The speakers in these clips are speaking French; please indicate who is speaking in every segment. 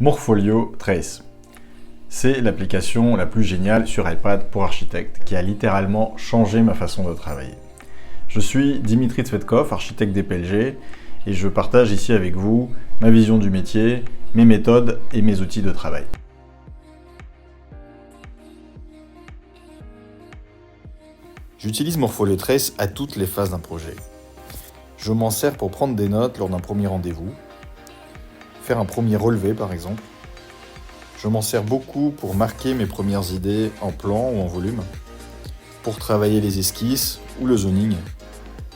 Speaker 1: Morpholio Trace. C'est l'application la plus géniale sur iPad pour architecte qui a littéralement changé ma façon de travailler. Je suis Dimitri Tsvetkov, architecte DPLG, et je partage ici avec vous ma vision du métier, mes méthodes et mes outils de travail. J'utilise Morpholio Trace à toutes les phases d'un projet. Je m'en sers pour prendre des notes lors d'un premier rendez-vous, faire un premier relevé par exemple. Je m'en sers beaucoup pour marquer mes premières idées en plan ou en volume, pour travailler les esquisses ou le zoning.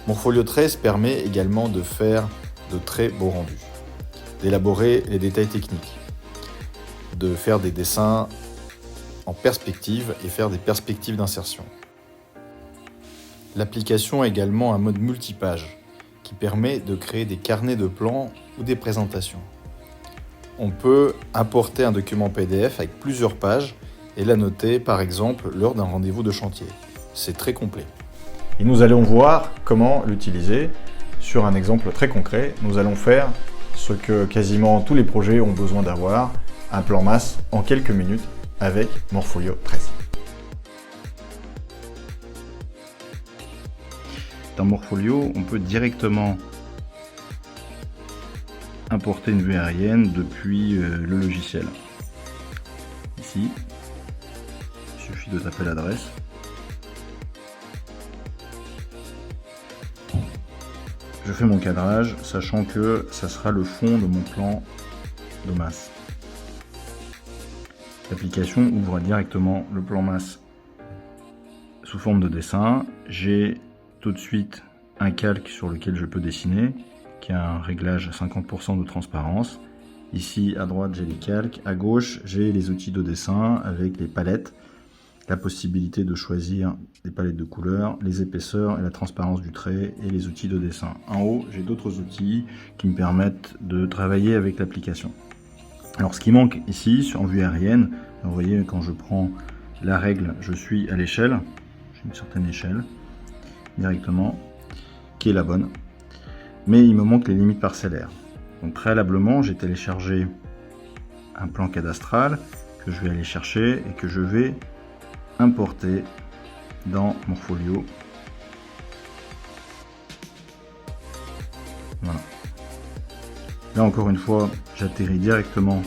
Speaker 1: Morpholio Trace permet également de faire de très beaux rendus, d'élaborer les détails techniques, de faire des dessins en perspective et faire des perspectives d'insertion. L'application a également un mode multipage qui permet de créer des carnets de plans ou des présentations. On peut importer un document PDF avec plusieurs pages et l'annoter par exemple lors d'un rendez-vous de chantier. C'est très complet. Et nous allons voir comment l'utiliser sur un exemple très concret. Nous allons faire ce que quasiment tous les projets ont besoin d'avoir, un plan masse en quelques minutes avec Morpholio Trace. Dans Morpholio, on peut directement importer une vue aérienne depuis le logiciel. Ici, il suffit de taper l'adresse. Je fais mon cadrage, sachant que ça sera le fond de mon plan de masse. L'application ouvre directement le plan masse sous forme de dessin. J'ai tout de suite un calque sur lequel je peux dessiner, qui a un réglage à 50% de transparence. Ici à droite j'ai les calques, à gauche j'ai les outils de dessin avec les palettes, la possibilité de choisir les palettes de couleurs, les épaisseurs et la transparence du trait et les outils de dessin. En haut j'ai d'autres outils qui me permettent de travailler avec l'application. Alors ce qui manque ici en vue aérienne, vous voyez quand je prends la règle, je suis à l'échelle, j'ai une certaine échelle directement, qui est la bonne. Mais il me manque les limites parcellaires. Donc préalablement, j'ai téléchargé un plan cadastral que je vais aller chercher et que je vais importer dans Morpholio. Voilà. Là encore une fois, j'atterris directement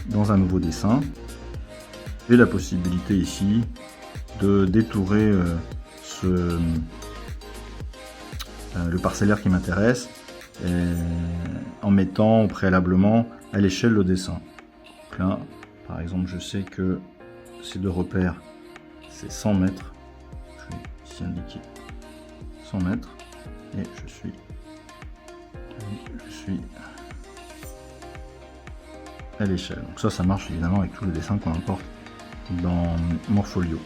Speaker 1: dans un nouveau dessin. J'ai la possibilité ici de détourer le parcellaire qui m'intéresse en mettant préalablement à l'échelle le dessin. Donc là, par exemple, je sais que ces deux repères, c'est 100 mètres. Je vais ici indiquer 100 mètres et je suis à l'échelle. Donc ça marche évidemment avec tous les dessins qu'on importe dans Morpholio.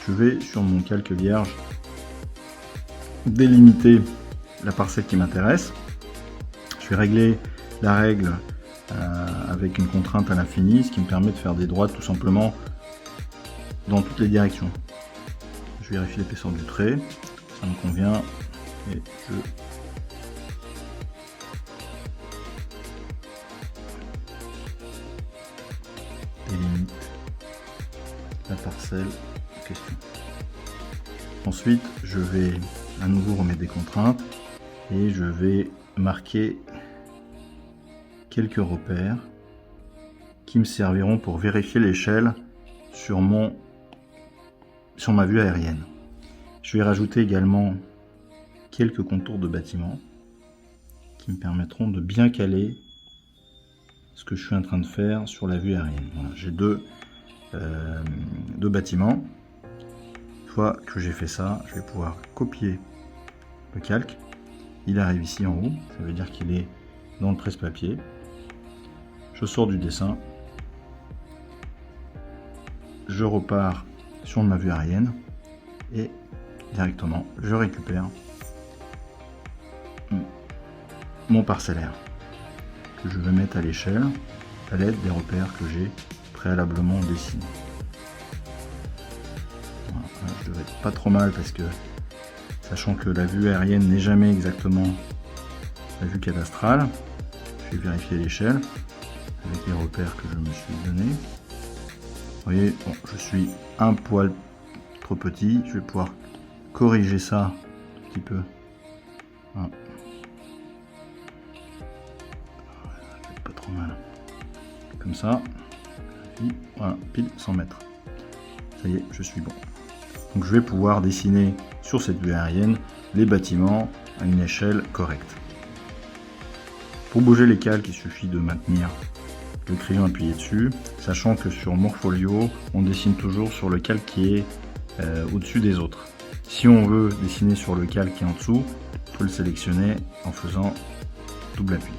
Speaker 1: Je vais sur mon calque vierge délimiter la parcelle qui m'intéresse. Je vais régler la règle avec une contrainte à l'infini, ce qui me permet de faire des droites tout simplement dans toutes les directions. Je vérifie l'épaisseur du trait, ça me convient et je délimite la parcelle en question. Ensuite, je vais à nouveau remettre des contraintes et je vais marquer quelques repères qui me serviront pour vérifier l'échelle sur ma vue aérienne. Je vais rajouter également quelques contours de bâtiments qui me permettront de bien caler ce que je suis en train de faire sur la vue aérienne. Voilà, j'ai deux bâtiments. Une fois que j'ai fait ça, je vais pouvoir copier le calque. Il arrive ici en haut, ça veut dire qu'il est dans le presse-papier. Je sors du dessin. Je repars sur ma vue aérienne et directement je récupère mon parcellaire que je vais mettre à l'échelle à l'aide des repères que j'ai préalablement dessinés. Voilà, je devrais être pas trop mal parce que sachant que la vue aérienne n'est jamais exactement la vue cadastrale, je vais vérifier l'échelle. avec les repères que je me suis donné. Vous voyez, bon, je suis un poil trop petit, je vais pouvoir corriger ça un petit peu. Voilà. Pas trop mal. Comme ça. Voilà, pile 100 mètres. Ça y est, je suis bon. Donc je vais pouvoir dessiner sur cette vue aérienne les bâtiments à une échelle correcte. Pour bouger les calques, il suffit de maintenir le crayon appuyé dessus, sachant que sur Morpholio, on dessine toujours sur le calque qui est au-dessus des autres. Si on veut dessiner sur le calque qui est en dessous, il faut le sélectionner en faisant double appui.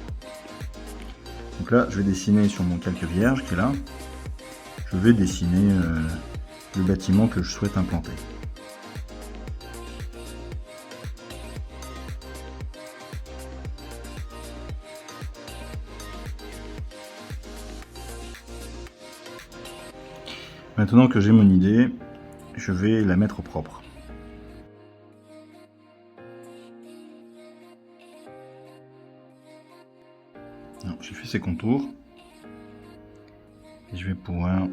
Speaker 1: Donc là, je vais dessiner sur mon calque vierge qui est là. Je vais dessiner le bâtiment que je souhaite implanter. Maintenant que j'ai mon idée, je vais la mettre au propre. J'ai fait ces contours et je vais pouvoir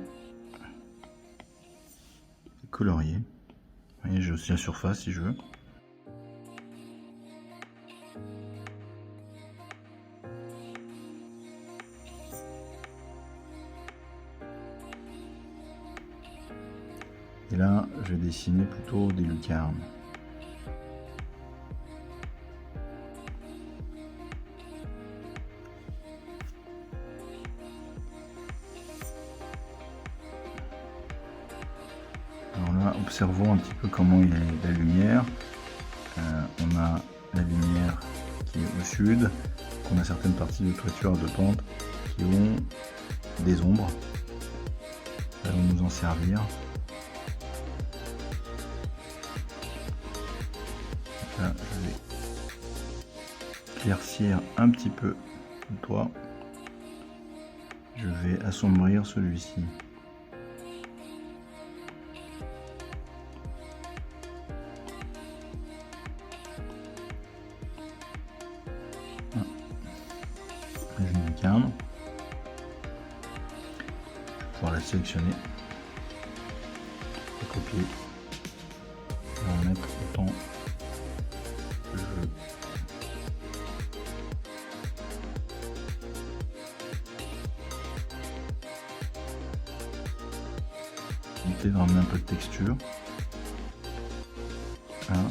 Speaker 1: colorier. Vous voyez, j'ai aussi la surface si je veux. Et là, je vais dessiner plutôt des lucarnes. Alors là, observons un petit peu comment il est la lumière. On a la lumière qui est au sud, on a certaines parties de toiture de pente qui ont des ombres. Nous allons nous en servir. Là, je vais éclaircir un petit peu le toit. Je vais assombrir celui-ci. J'ai une lucarne. Je vais pouvoir la sélectionner, la copier et en mettre autant que je veux. Éviter de ramener un peu de texture. Voilà.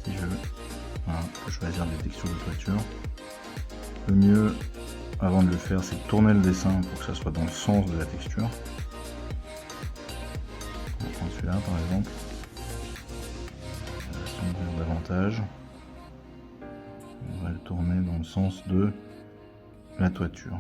Speaker 1: Si je veux. Voilà, on peut choisir des textures de toiture. Le mieux avant de le faire, c'est de tourner le dessin pour que ça soit dans le sens de la texture. On prend celui-là par exemple. On va s'ouvrir davantage. On va le tourner dans le sens de la toiture.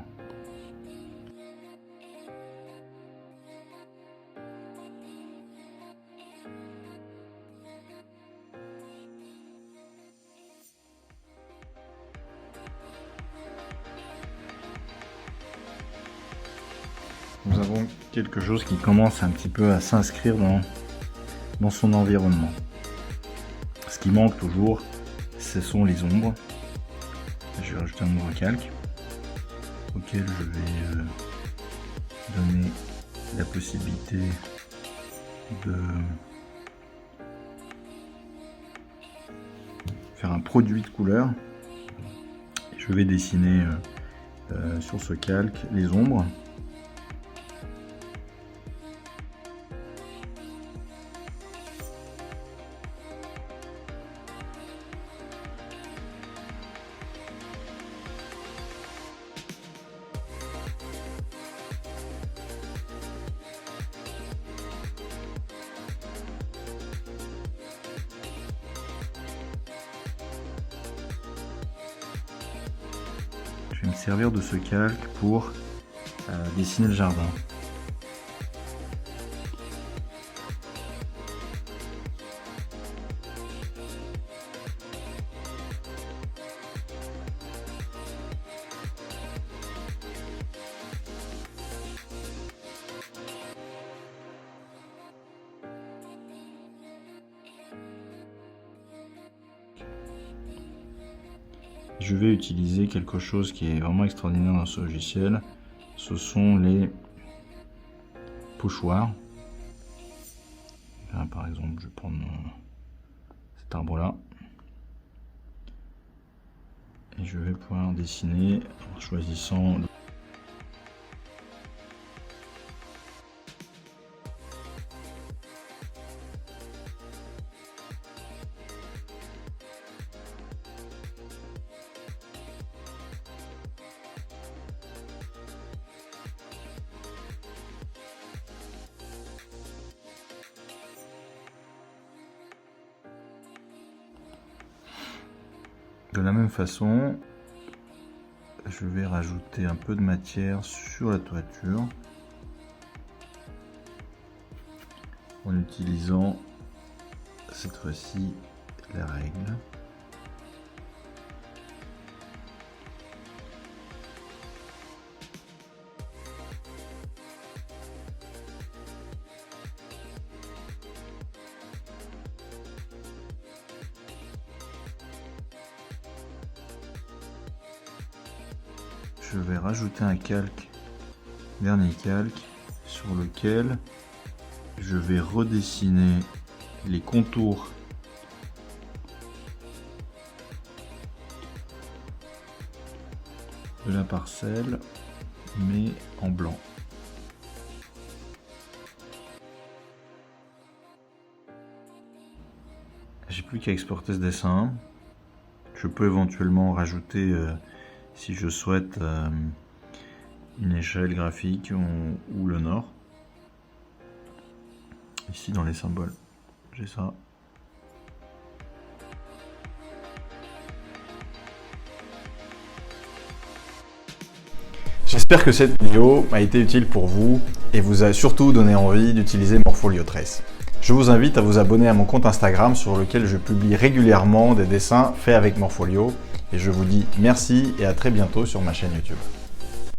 Speaker 1: Nous avons quelque chose qui commence un petit peu à s'inscrire dans son environnement. Ce qui manque toujours, ce sont les ombres. Je vais rajouter un nouveau calque auquel je vais donner la possibilité de faire un produit de couleur. Je vais dessiner sur ce calque les ombres. Je vais me servir de ce calque pour dessiner le jardin. je vais utiliser quelque chose qui est vraiment extraordinaire dans ce logiciel. Ce sont les pochoirs. Là, par exemple, je vais prendre cet arbre-là. Et je vais pouvoir dessiner en choisissant le... De la même façon, je vais rajouter un peu de matière sur la toiture en utilisant cette fois-ci la règle. Je vais rajouter un calque, dernier calque, sur lequel je vais redessiner les contours de la parcelle, mais en blanc. J'ai plus qu'à exporter ce dessin. Je peux éventuellement rajouter, si je souhaite, une échelle graphique ou le nord. Ici dans les symboles, j'ai ça.
Speaker 2: J'espère que cette vidéo a été utile pour vous et vous a surtout donné envie d'utiliser Morpholio Trace. Je vous invite à vous abonner à mon compte Instagram sur lequel je publie régulièrement des dessins faits avec Morpholio. Et je vous dis merci et à très bientôt sur ma chaîne YouTube.